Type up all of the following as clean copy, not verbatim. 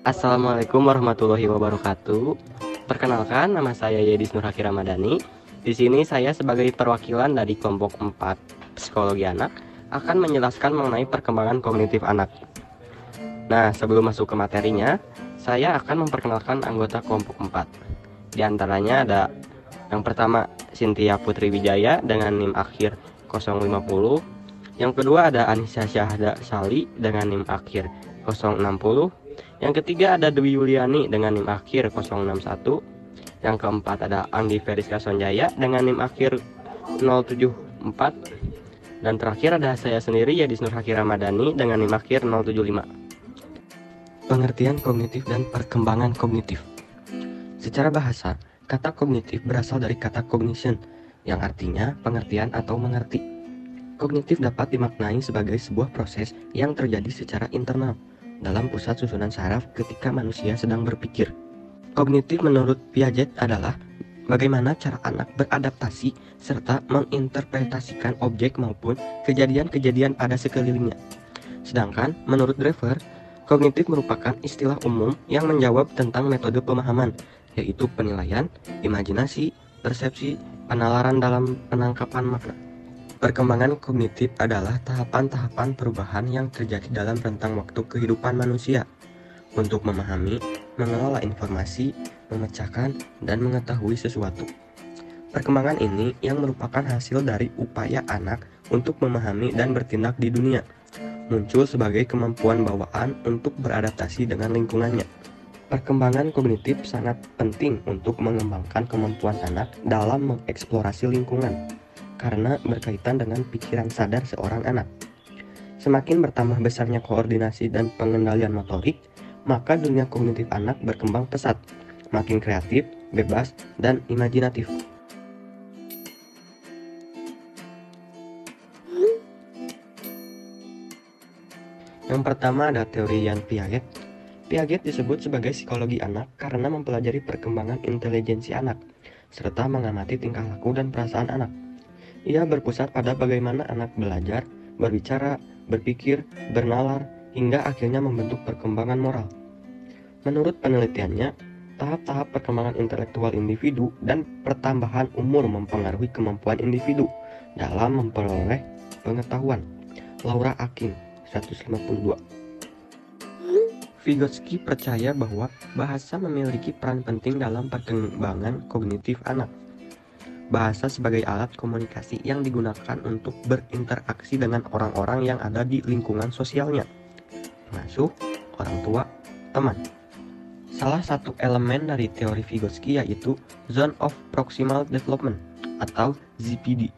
Assalamualaikum warahmatullahi wabarakatuh. Perkenalkan, nama saya Yedis Nurhaki Ramadhani. Di sini saya sebagai perwakilan dari kelompok 4 Psikologi Anak akan menjelaskan mengenai perkembangan kognitif anak. Nah, sebelum masuk ke materinya, saya akan memperkenalkan anggota kelompok 4. Di antaranya ada yang pertama Cynthia Putri Wijaya dengan NIM akhir 050. Yang kedua ada Anissa Syahda Sali dengan NIM akhir 060. Yang ketiga ada Dwi Yuliani dengan NIM akhir 061. Yang keempat ada Anggi Feriska Sonjaya dengan NIM akhir 074. Dan terakhir ada saya sendiri Yadis Nurhaki Ramadhani dengan NIM akhir 075. Pengertian kognitif dan perkembangan kognitif. Secara bahasa, kata kognitif berasal dari kata cognition, yang artinya pengertian atau mengerti. Kognitif dapat dimaknai sebagai sebuah proses yang terjadi secara internal dalam pusat susunan saraf ketika manusia sedang berpikir. Kognitif menurut Piaget adalah bagaimana cara anak beradaptasi serta menginterpretasikan objek maupun kejadian-kejadian pada sekelilingnya. Sedangkan menurut Drever, kognitif merupakan istilah umum yang menjawab tentang metode pemahaman, yaitu penilaian, imajinasi, persepsi, penalaran dalam penangkapan makna. Perkembangan kognitif adalah tahapan-tahapan perubahan yang terjadi dalam rentang waktu kehidupan manusia untuk memahami, mengelola informasi, memecahkan, dan mengetahui sesuatu. Perkembangan ini yang merupakan hasil dari upaya anak untuk memahami dan bertindak di dunia, muncul sebagai kemampuan bawaan untuk beradaptasi dengan lingkungannya. Perkembangan kognitif sangat penting untuk mengembangkan kemampuan anak dalam mengeksplorasi lingkungan, karena berkaitan dengan pikiran sadar seorang anak. Semakin bertambah besarnya koordinasi dan pengendalian motorik, maka dunia kognitif anak berkembang pesat, makin kreatif, bebas, dan imajinatif. Yang pertama ada teori Jan Piaget. Piaget disebut sebagai psikologi anak karena mempelajari perkembangan intelijensi anak, serta mengamati tingkah laku dan perasaan anak. Ia berpusat pada bagaimana anak belajar, berbicara, berpikir, bernalar, hingga akhirnya membentuk perkembangan moral. Menurut penelitiannya, tahap-tahap perkembangan intelektual individu dan pertambahan umur mempengaruhi kemampuan individu dalam memperoleh pengetahuan. Laura Akin, 152. Vygotsky percaya bahwa bahasa memiliki peran penting dalam perkembangan kognitif anak. Bahasa sebagai alat komunikasi yang digunakan untuk berinteraksi dengan orang-orang yang ada di lingkungan sosialnya, termasuk orang tua, teman. Salah satu elemen dari teori Vygotsky yaitu Zone of Proximal Development atau ZPD.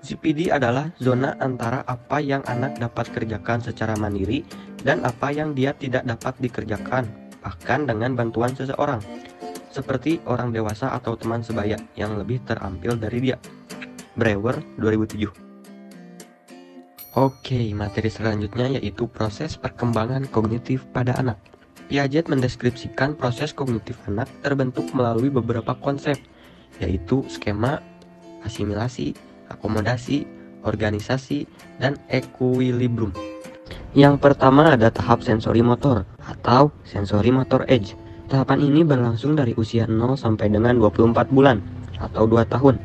ZPD adalah zona antara apa yang anak dapat kerjakan secara mandiri dan apa yang dia tidak dapat dikerjakan, bahkan dengan bantuan seseorang, seperti orang dewasa atau teman sebaya yang lebih terampil dari dia. Brewer, 2007. Oke, materi selanjutnya yaitu proses perkembangan kognitif pada anak. Piaget mendeskripsikan proses kognitif anak terbentuk melalui beberapa konsep, yaitu skema, asimilasi, akomodasi, organisasi, dan equilibrium. Yang pertama ada tahap sensori motor atau sensori motor age. Tahapan ini berlangsung dari usia 0 sampai dengan 24 bulan atau 2 tahun.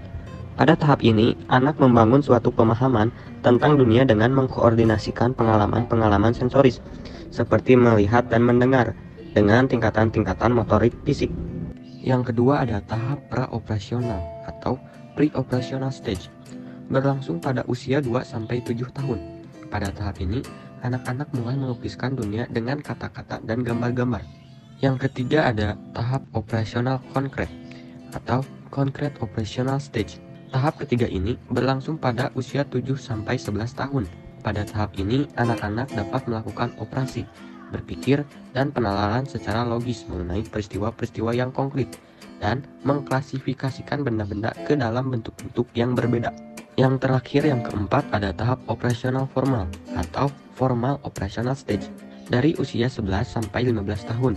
Pada tahap ini, anak membangun suatu pemahaman tentang dunia dengan mengkoordinasikan pengalaman-pengalaman sensoris, seperti melihat dan mendengar, dengan tingkatan-tingkatan motorik fisik. Yang kedua ada tahap praoperasional atau pre-operational stage, berlangsung pada usia 2 sampai 7 tahun. Pada tahap ini, anak-anak mulai melukiskan dunia dengan kata-kata dan gambar-gambar. Yang ketiga ada tahap operasional konkret atau concrete operational stage. Tahap ketiga ini berlangsung pada usia 7 sampai 11 tahun. Pada tahap ini, anak-anak dapat melakukan operasi, berpikir, dan penalaran secara logis mengenai peristiwa-peristiwa yang konkret dan mengklasifikasikan benda-benda ke dalam bentuk-bentuk yang berbeda. Yang terakhir, yang keempat, ada tahap operasional formal atau formal operational stage dari usia 11 sampai 15 tahun.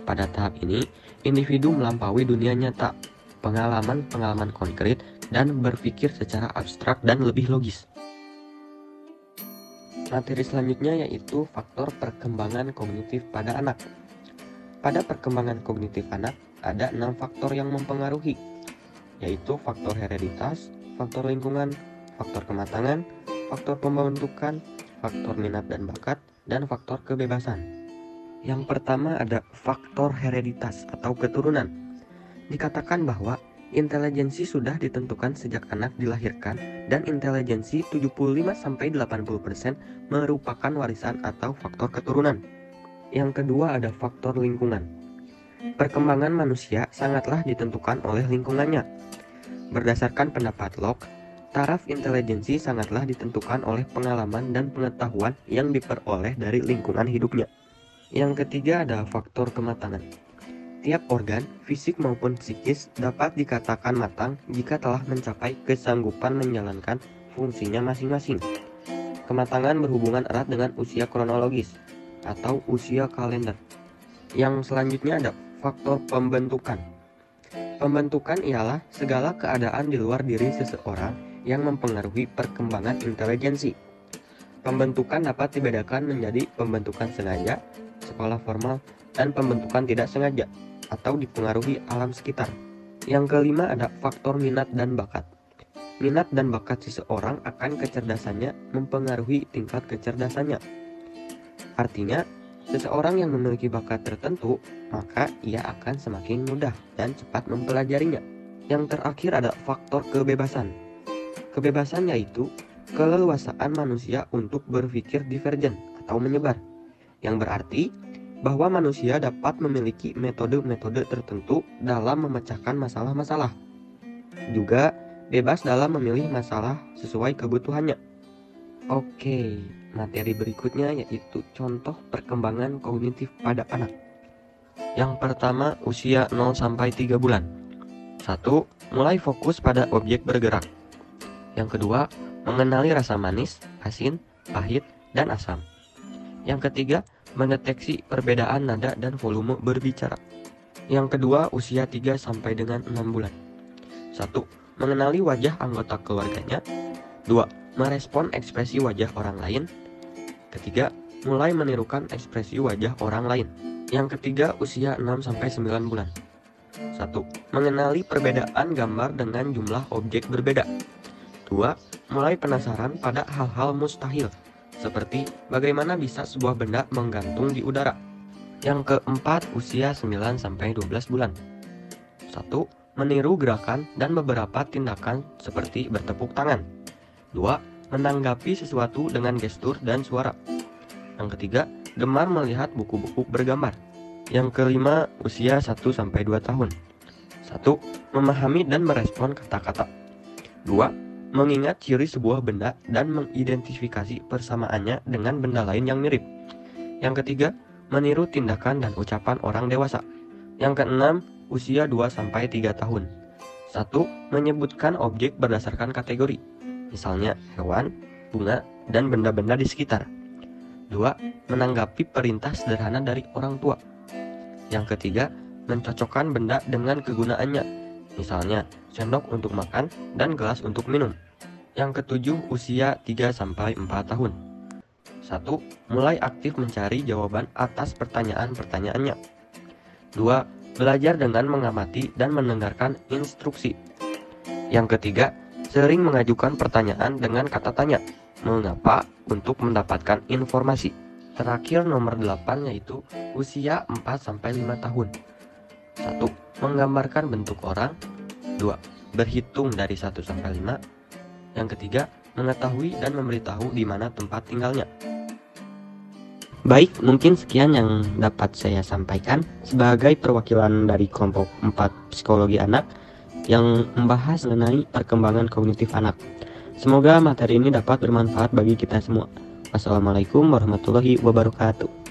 Pada tahap ini, individu melampaui dunia nyata, pengalaman-pengalaman konkret, dan berpikir secara abstrak dan lebih logis. Materi selanjutnya yaitu faktor perkembangan kognitif pada anak. Pada perkembangan kognitif anak, ada 6 faktor yang mempengaruhi, yaitu faktor hereditas, faktor lingkungan, faktor kematangan, faktor pembentukan, faktor minat dan bakat, dan faktor kebebasan. Yang pertama ada faktor hereditas atau keturunan. Dikatakan bahwa intelijensi sudah ditentukan sejak anak dilahirkan dan intelijensi 75-80% merupakan warisan atau faktor keturunan. Yang kedua ada faktor lingkungan. Perkembangan manusia sangatlah ditentukan oleh lingkungannya. Berdasarkan pendapat Locke, taraf intelijensi sangatlah ditentukan oleh pengalaman dan pengetahuan yang diperoleh dari lingkungan hidupnya. Yang ketiga ada faktor kematangan. Tiap organ, fisik maupun psikis, dapat dikatakan matang jika telah mencapai kesanggupan menjalankan fungsinya masing-masing. Kematangan berhubungan erat dengan usia kronologis atau usia kalender. Yang selanjutnya ada faktor pembentukan. Pembentukan ialah segala keadaan di luar diri seseorang yang mempengaruhi perkembangan intelijensi. Pembentukan dapat dibedakan menjadi pembentukan sengaja, sekolah formal, dan pembentukan tidak sengaja atau dipengaruhi alam sekitar. Yang kelima ada faktor minat dan bakat. Minat dan bakat seseorang akan kecerdasannya mempengaruhi tingkat kecerdasannya. Artinya, seseorang yang memiliki bakat tertentu, maka ia akan semakin mudah dan cepat mempelajarinya. Yang terakhir ada faktor kebebasan. Kebebasan yaitu keleluasaan manusia untuk berpikir divergen atau menyebar, yang berarti bahwa manusia dapat memiliki metode-metode tertentu dalam memecahkan masalah-masalah. Juga bebas dalam memilih masalah sesuai kebutuhannya. Oke, materi berikutnya yaitu contoh perkembangan kognitif pada anak. Yang pertama, usia 0-3 bulan. 1. Mulai fokus pada objek bergerak. Yang kedua, mengenali rasa manis, asin, pahit, dan asam. Yang ketiga, mendeteksi perbedaan nada dan volume berbicara. Yang kedua, usia 3 sampai dengan 6 bulan. 1. Mengenali wajah anggota keluarganya. 2. Merespon ekspresi wajah orang lain. Ketiga, mulai menirukan ekspresi wajah orang lain. Yang ketiga, usia 6 sampai 9 bulan. 1. Mengenali perbedaan gambar dengan jumlah objek berbeda. 2. Mulai penasaran pada hal-hal mustahil, seperti bagaimana bisa sebuah benda menggantung di udara. Yang keempat, usia 9 sampai 12 bulan. 1. Meniru gerakan dan beberapa tindakan seperti bertepuk tangan. 2. Menanggapi sesuatu dengan gestur dan suara. Yang ketiga, gemar melihat buku-buku bergambar. Yang kelima, usia 1-2 tahun. 1. Memahami dan merespon kata-kata. 2. Mengingat ciri sebuah benda dan mengidentifikasi persamaannya dengan benda lain yang mirip. Yang ketiga, meniru tindakan dan ucapan orang dewasa. Yang keenam, usia 2-3 tahun. 1. Menyebutkan objek berdasarkan kategori, misalnya hewan, bunga, dan benda-benda di sekitar. 2. Menanggapi perintah sederhana dari orang tua. Yang ketiga, mencocokkan benda dengan kegunaannya, misalnya sendok untuk makan dan gelas untuk minum. Yang ketujuh, usia 3-4 tahun. 1. Mulai aktif mencari jawaban atas pertanyaan-pertanyaannya. 2. Belajar dengan mengamati dan mendengarkan instruksi. Yang ketiga, sering mengajukan pertanyaan dengan kata tanya, mengapa, untuk mendapatkan informasi. Terakhir nomor 8 yaitu usia 4-5 tahun. 1. Menggambarkan bentuk orang. 2. Berhitung dari 1-5. Yang ketiga, mengetahui dan memberitahu di mana tempat tinggalnya. Baik, mungkin sekian yang dapat saya sampaikan sebagai perwakilan dari kelompok 4 psikologi anak yang membahas mengenai perkembangan kognitif anak. Semoga materi ini dapat bermanfaat bagi kita semua. Wassalamualaikum warahmatullahi wabarakatuh.